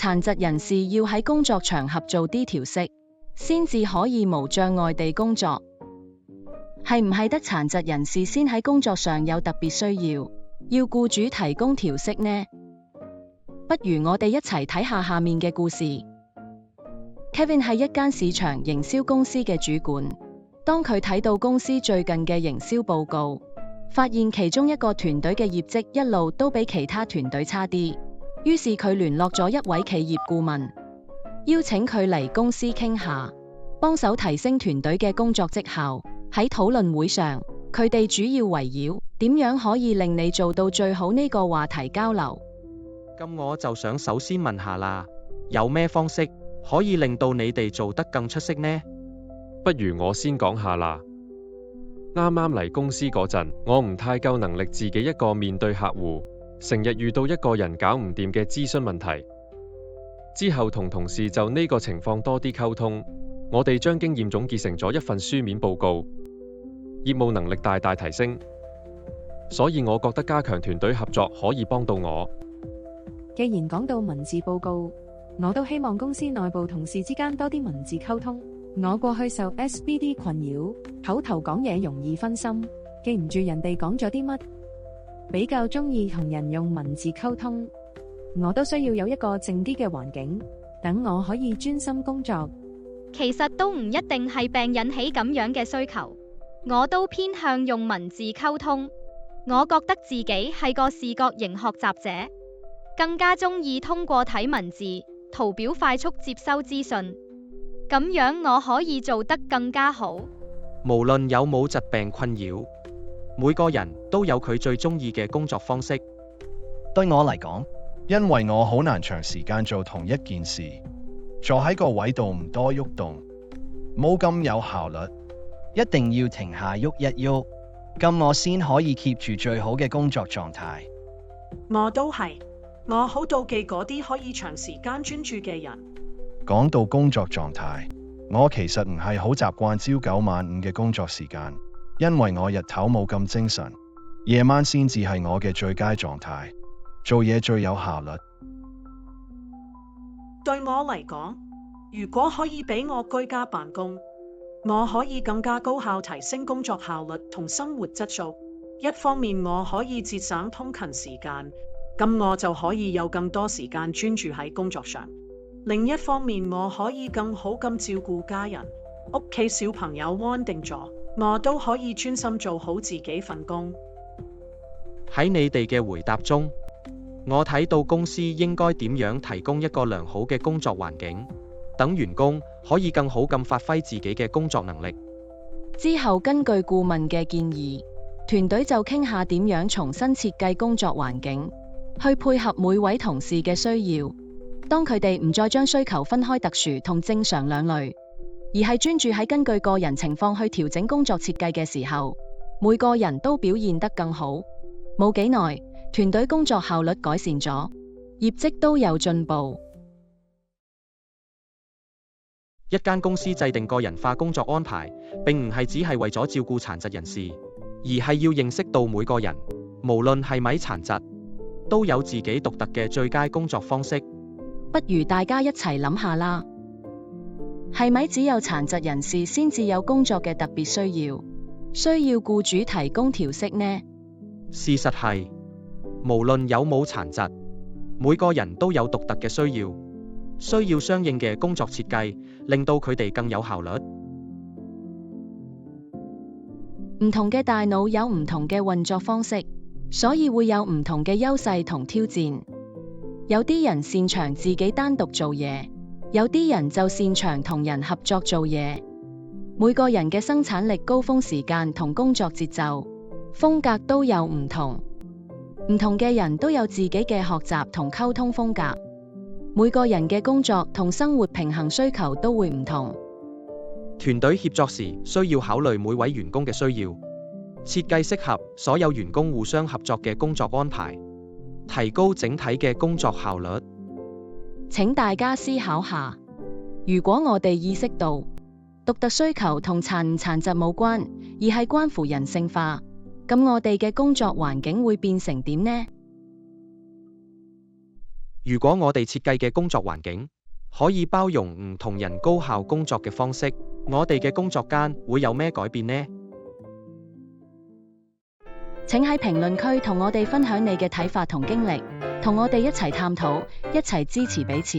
殘疾人士要喺工作場合做啲調適，先至可以無障礙地工作。係唔係得殘疾人士先喺工作上有特別需要，要僱主提供調適呢？不如我哋一齊睇下下面嘅故事。Kevin 係一間市場營銷公司嘅主管，當佢睇到公司最近嘅營銷報告，發現其中一個團隊嘅業績一路都比其他團隊差啲，於是佢聯絡咗一位企業顧問，邀請佢嚟公司傾下，幫手提升團隊嘅工作績效。喺討論會上，佢哋主要圍繞點樣可以令你做到最好呢個話題交流。咁我就想首先問下啦，有咩方式可以令到你哋做得更出色呢？不如我先講下啦。啱啱嚟公司嗰陣，我唔太夠能力自己一個面對客戶，成日遇到一個人搞唔掂嘅諮詢問題。之後同同事就呢個情況多啲溝通，我哋將經驗總結成咗一份書面報告，業務能力大大提升。所以我覺得加強團隊合作可以幫到我。既然講到文字報告，我都希望公司內部同事之間多啲文字溝通。我過去受 SBD 困擾，口頭講嘢容易分心，記唔住人哋講咗啲乜，比較鍾意同人用文字溝通。我都需要有一個靜啲嘅環境，等我可以專心工作。其實都唔一定係病引起咁樣嘅需求，我都偏向用文字溝通。我覺得自己係個視覺型學習者，更加鍾意通過睇文字、圖表快速接收資訊，咁樣我可以做得更加好。無論有冇疾病困擾，每個人都有佢最鍾意嘅工作方式。對我嚟講，因為我好難長時間做同一件事，坐喺個位度唔多喐動，冇咁有效率，一定要停下喐一喐，咁我先可以 keep 住最好嘅工作狀態。我都係，我好妒忌嗰啲可以長時間專注嘅人。講到工作狀態，我其實唔係好習慣朝九晚五嘅工作時間，因為我日頭冇咁精神，夜晚先至係我嘅最佳狀態，做嘢最有效率。對我嚟講，如果可以俾我居家辦公，我可以更加高效提升工作效率同生活質素。一方面我可以節省通勤時間，咁我就可以有更多時間專注喺工作上。另一方面我可以更好咁照顧家人，屋企小朋友安定咗，我都可以專心做好自己份工。喺你哋嘅回答中，我睇到公司應該點樣提供一個良好嘅工作環境，等員工可以更好咁發揮自己嘅工作能力。之後根據顧問嘅建議，團隊就傾下點樣重新設計工作環境，去配合每位同事嘅需要。當佢哋唔再將需求分開特殊同正常兩類，而係專注喺根據個人情況去調整工作設計嘅時候，每個人都表現得更好。冇幾耐，團隊工作效率改善咗，業績都有進步。一間公司制定個人化工作安排，並唔係只係為咗照顧殘疾人士，而係要認識到每個人，無論係咪殘疾，都有自己獨特嘅最佳工作方式。不如大家一齊諗下啦，係咪只有殘疾人士先至有工作嘅特別需要，需要僱主提供調適呢？事實係，無論有冇殘疾，每個人都有獨特嘅需要相應嘅工作設計，令到佢哋更有效率。唔同嘅大腦有唔同嘅運作方式，所以會有唔同嘅優勢同挑戰。有啲人擅長自己單獨做嘢，有啲人就擅長同人合作做嘢。每個人嘅生產力高峰時間同工作節奏風格都有唔同，唔同嘅人都有自己嘅學習同溝通風格。每個人嘅工作同生活平衡需求都會唔同。團隊協作時需要考慮每位員工嘅需要，設計適合所有員工互相合作嘅工作安排，提高整體嘅工作效率。請大家思考下，如果我哋意識到獨特需求同殘唔殘疾冇關，而係關乎人性化，咁我哋嘅工作環境會變成點呢？如果我哋設計嘅工作環境可以包容唔同人高效工作嘅方式，我哋嘅工作間會有咩改變呢？請喺評論區同我哋分享你嘅睇法同經歷，同我哋一齊探討，一齊支持彼此。